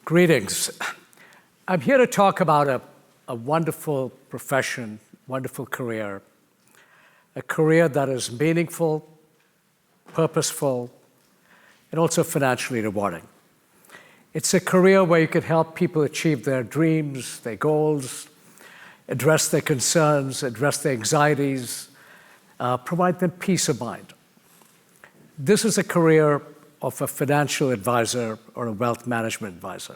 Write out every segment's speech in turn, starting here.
Greetings. I'm here to talk about a wonderful profession, wonderful career, a career that is meaningful, purposeful, and also financially rewarding. It's a career where you can help people achieve their dreams, their goals, address their concerns, address their anxieties, provide them peace of mind. This is a career of a financial advisor or a wealth management advisor.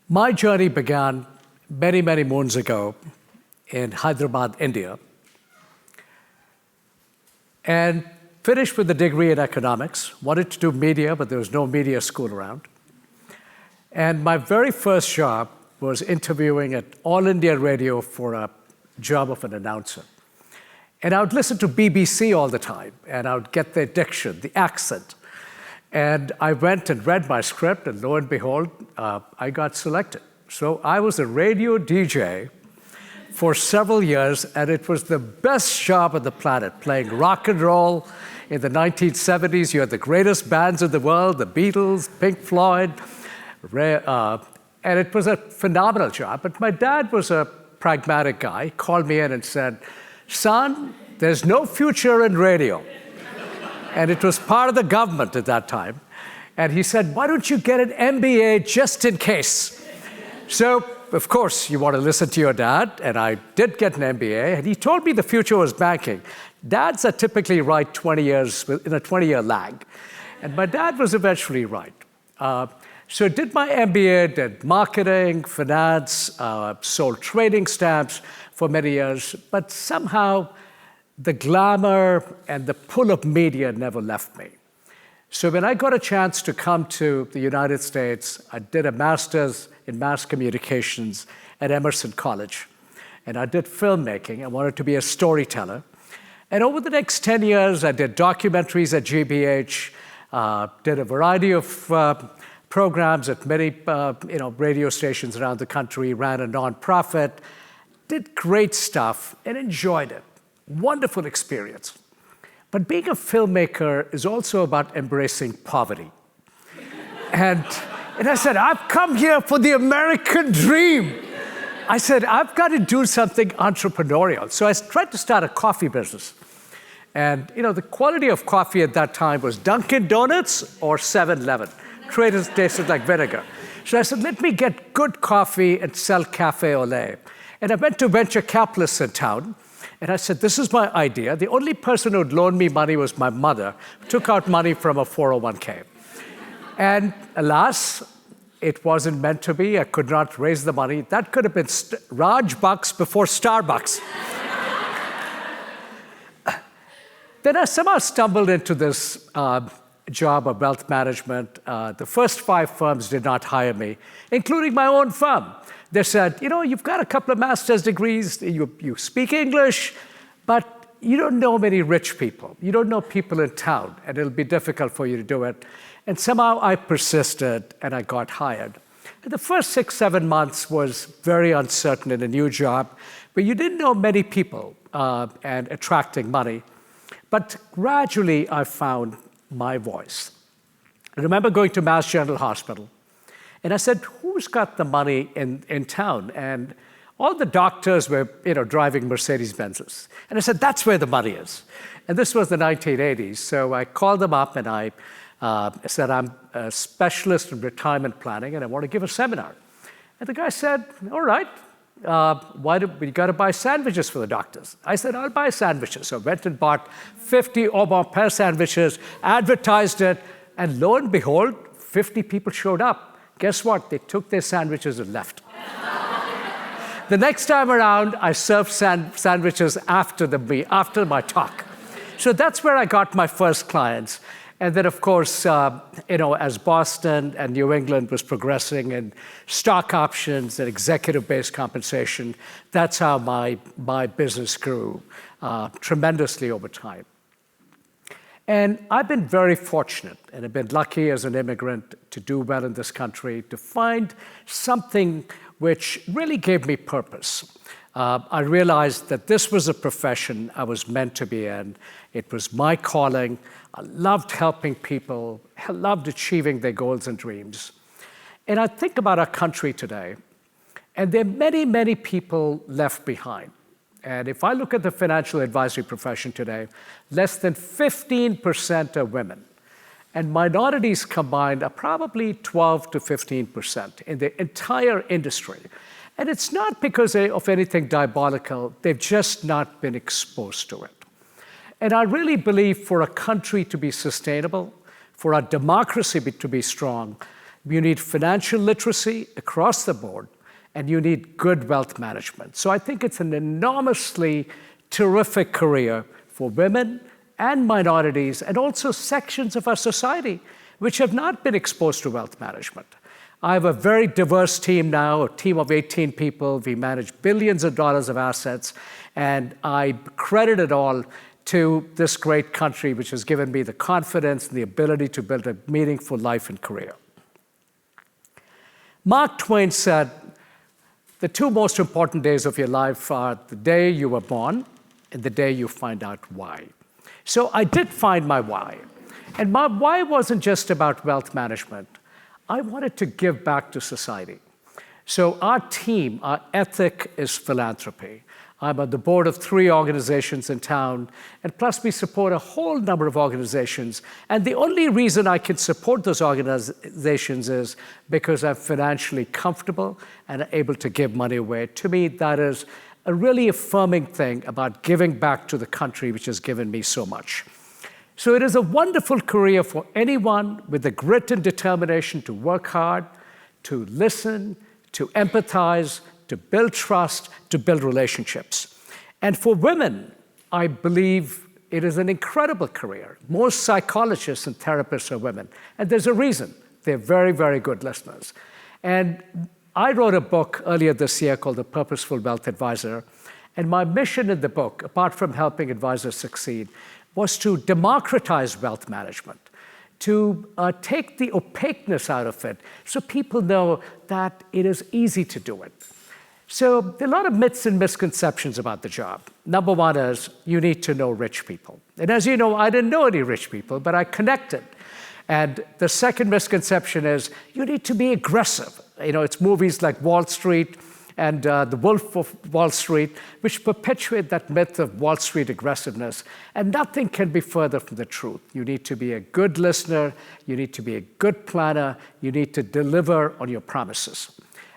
My journey began many, many moons ago in Hyderabad, India, and finished with a degree in economics. Wanted to do media, but there was no media school around. And my very first job was interviewing at All India Radio for a job of an announcer. And I would listen to BBC all the time, and I would get the diction, the accent. And I went and read my script, and lo and behold, I got selected. So I was a radio DJ for several years, and it was the best job on the planet, playing rock and roll. In the 1970s, you had the greatest bands in the world, the Beatles, Pink Floyd, and it was a phenomenal job. But my dad was a pragmatic guy. He called me in and said, "Son, there's no future in radio." And it was part of the government at that time. And he said, "Why don't you get an MBA just in case?" So, of course, you want to listen to your dad, and I did get an MBA, and he told me the future was banking. Dads are typically right 20 years, in a 20-year lag. And my dad was eventually right. So I did my MBA, did marketing, finance, sold trading stamps for many years, but somehow the glamour and the pull of media never left me. So when I got a chance to come to the United States, I did a master's in mass communications at Emerson College. And I did filmmaking. I wanted to be a storyteller. And over the next 10 years, I did documentaries at GBH, did a variety of programs at many radio stations around the country, ran a nonprofit, did great stuff, and enjoyed it. Wonderful experience. But being a filmmaker is also about embracing poverty. And I said, "I've come here for the American dream." I said, "I've got to do something entrepreneurial." So I tried to start a coffee business. And the quality of coffee at that time was Dunkin' Donuts or 7-Eleven. Tasted like vinegar. So I said, let me get good coffee and sell cafe au lait. And I went to venture capitalists in town, and I said, this is my idea. The only person who would loan me money was my mother, who took out money from a 401k. And alas, it wasn't meant to be. I could not raise the money. That could have been Raj Bucks before Starbucks. Then I somehow stumbled into this job of wealth management. The first 5 firms did not hire me, including my own firm. They said, you've got a couple of master's degrees, you speak English, but you don't know many rich people. You don't know people in town, and it'll be difficult for you to do it. And somehow I persisted, and I got hired. And the first 6, 7 months was very uncertain in a new job, where you didn't know many people and attracting money. But gradually, I found my voice. I remember going to Mass General Hospital, and I said, who's got the money in town? And all the doctors were driving Mercedes-Benzes. And I said, that's where the money is. And this was the 1980s. So I called them up, and I said, I'm a specialist in retirement planning, and I want to give a seminar. And the guy said, all right. Why do we got to buy sandwiches for the doctors? I said, I'll buy sandwiches. So I went and bought 50 au bon pain sandwiches, advertised it, and lo and behold, 50 people showed up. Guess what? They took their sandwiches and left. The next time around, I served sandwiches after my talk. So that's where I got my first clients. And then, of course, as Boston and New England was progressing in stock options and executive-based compensation, that's how my business grew tremendously over time. And I've been very fortunate, and I've been lucky as an immigrant to do well in this country, to find something which really gave me purpose. I realized that this was a profession I was meant to be in. It was my calling. I loved helping people. I loved achieving their goals and dreams. And I think about our country today, and there are many, many people left behind. And if I look at the financial advisory profession today, less than 15% are women. And minorities combined are probably 12 to 15% in the entire industry. And it's not because of anything diabolical, they've just not been exposed to it. And I really believe for a country to be sustainable, for our democracy to be strong, you need financial literacy across the board, and you need good wealth management. So I think it's an enormously terrific career for women and minorities, and also sections of our society which have not been exposed to wealth management. I have a very diverse team now, a team of 18 people. We manage billions of dollars of assets, and I credit it all to this great country, which has given me the confidence and the ability to build a meaningful life and career. Mark Twain said, the two most important days of your life are the day you were born and the day you find out why. So I did find my why. And my why wasn't just about wealth management. I wanted to give back to society. So our team, our ethic is philanthropy. I'm on the board of 3 organizations in town, and plus we support a whole number of organizations. And the only reason I can support those organizations is because I'm financially comfortable and able to give money away. To me, that is a really affirming thing about giving back to the country which has given me so much. So it is a wonderful career for anyone with the grit and determination to work hard, to listen, to empathize, to build trust, to build relationships. And for women, I believe it is an incredible career. Most psychologists and therapists are women. And there's a reason. They're very, very good listeners. And I wrote a book earlier this year called The Purposeful Wealth Advisor. And my mission in the book, apart from helping advisors succeed, was to democratize wealth management, to take the opaqueness out of it so people know that it is easy to do it. So there are a lot of myths and misconceptions about the job. Number one is you need to know rich people. And as you know, I didn't know any rich people, but I connected. And the second misconception is you need to be aggressive. You know, it's movies like Wall Street and The Wolf of Wall Street, which perpetuate that myth of Wall Street aggressiveness. And nothing can be further from the truth. You need to be a good listener. You need to be a good planner. You need to deliver on your promises.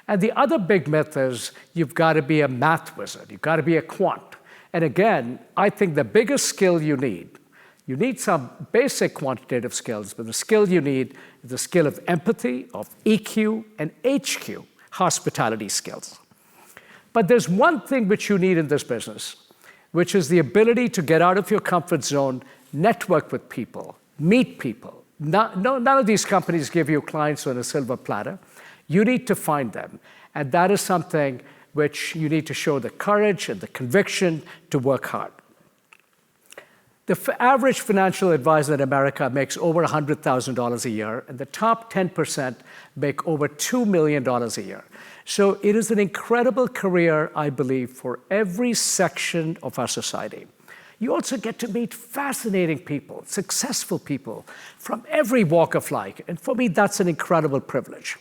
And the other big myth is you've got to be a math wizard. You've got to be a quant. And again, I think the biggest skill you need some basic quantitative skills, but the skill you need is the skill of empathy, of EQ, and HQ, hospitality skills. But there's one thing which you need in this business, which is the ability to get out of your comfort zone, network with people, meet people. None of these companies give you clients on a silver platter. You need to find them. And that is something which you need to show the courage and the conviction to work hard. The average financial advisor in America makes over $100,000 a year, and the top 10% make over $2 million a year. So it is an incredible career, I believe, for every section of our society. You also get to meet fascinating people, successful people from every walk of life. And for me, that's an incredible privilege.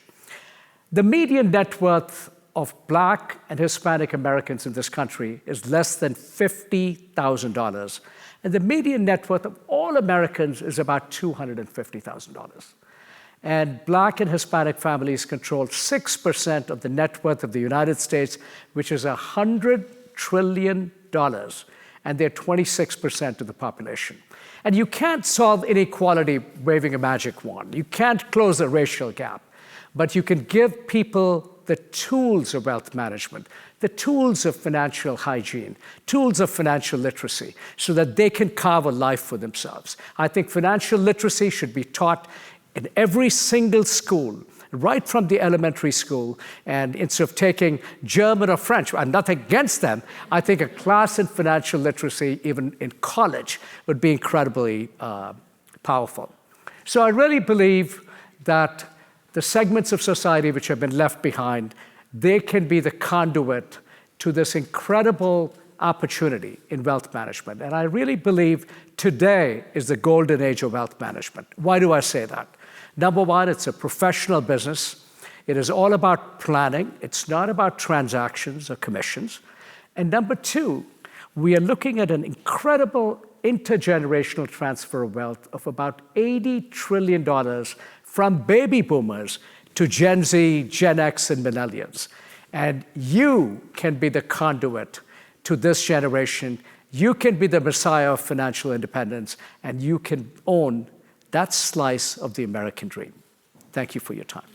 The median net worth of Black and Hispanic Americans in this country is less than $50,000. And the median net worth of all Americans is about $250,000. And Black and Hispanic families control 6% of the net worth of the United States, which is $100 trillion, and they're 26% of the population. And you can't solve inequality waving a magic wand. You can't close a racial gap, but you can give people the tools of wealth management, the tools of financial hygiene, tools of financial literacy, so that they can carve a life for themselves. I think financial literacy should be taught in every single school, right from the elementary school. And instead of taking German or French, I'm nothing against them, I think a class in financial literacy, even in college, would be incredibly powerful. So I really believe that the segments of society which have been left behind, they can be the conduit to this incredible opportunity in wealth management. And I really believe today is the golden age of wealth management. Why do I say that? Number one, it's a professional business. It is all about planning. It's not about transactions or commissions. And number two, we are looking at an incredible intergenerational transfer of wealth of about $80 trillion from baby boomers to Gen Z, Gen X, and millennials. And you can be the conduit to this generation. You can be the messiah of financial independence, and you can own that slice of the American dream. Thank you for your time.